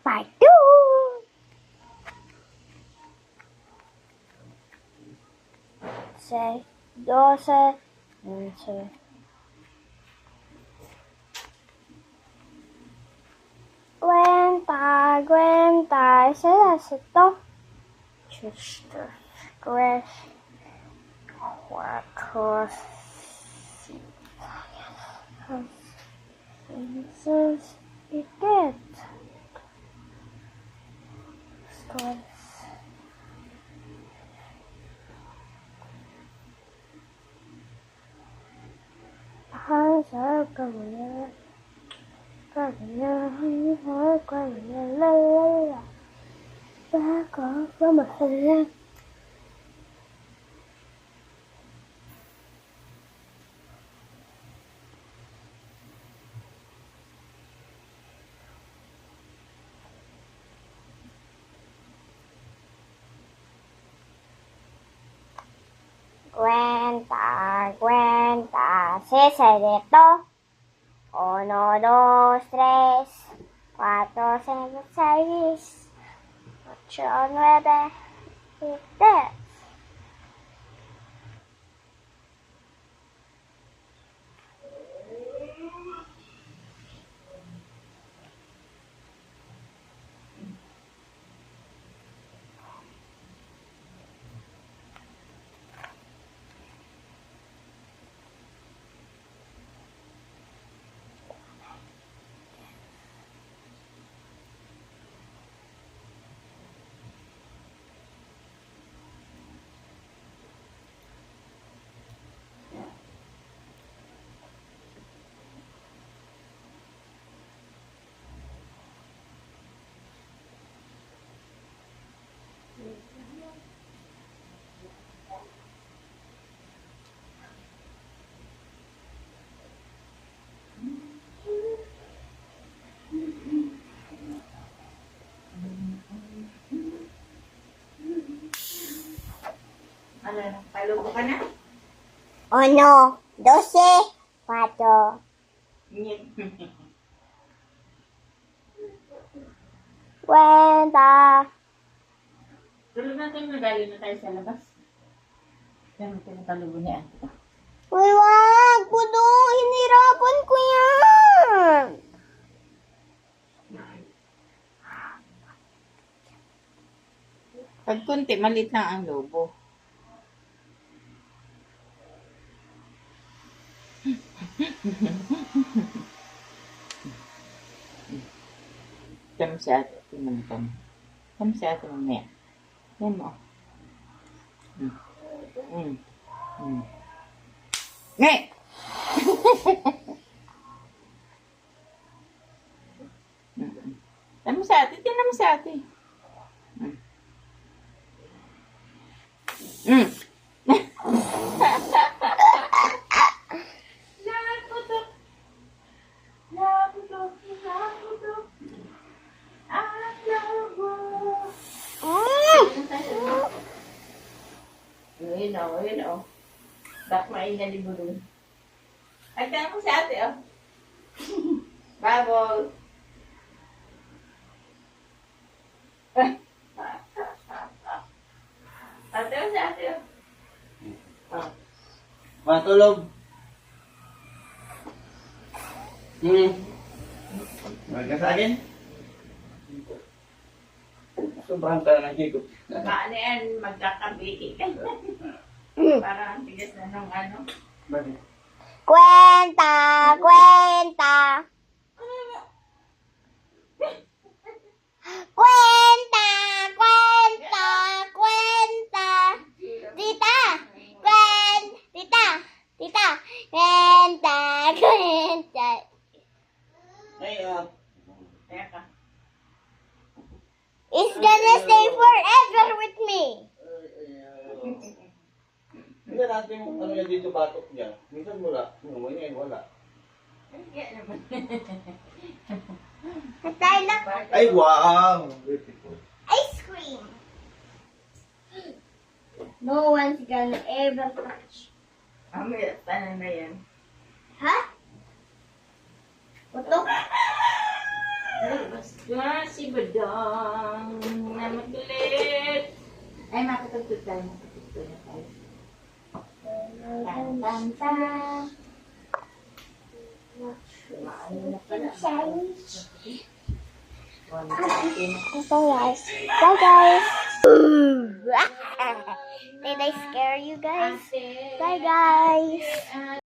Part 2. 6, 12, 11. Cuenta, ese es esto. Chester, 3, 4, 5, 6, y 7. Esto es. Cuenta, ese de todo. 1, 2, 3, 4, 5, 6, 8, 9 y 10. Ano, palubo ka na? 1, 12, 4. Cuenta. Tulog natin, nagaling na tayo sa labas. Yan, pinatalubo niya. Uy, wag! Puno! Hinirapan ko yan! Pag kunti, maliit lang ang lobo. Tam si ate, tinamtam. Tam si ate mamaya. Yan mo. Ngay! Tam si ate, tinam si ate. Nakutok. Nakutok. Nakutok. Ang lobo. Ayun o, ayun o. Dakmain na libulong. Ay, kaya mo si ate o. Babol. Ate o si ate o. Matulog. Mahal ka sa akin? Sobrang tala ng higop. Paano yan, magkakabiki ka. Parang ang tigas na nung ano. Bakit? Cuenta. Tita. Cuenta. Ay, Teka. It's gonna stay forever with me. hindi natin yung ano yan dito batok niya. Minsan wala. Ngayon wala. Kaya naman. Ay, wow! Beautiful. Ice cream. No one's gonna ever touch. Mamaya, tanan na yan. Ha? What the? Ay, basta. Si Badang na makulit. Ay, makatagtog tayo. Makatagtog na tayo. Tan, tan, tan. Maano na pala. So guys. Bye guys. Did I scare you guys? Bye guys.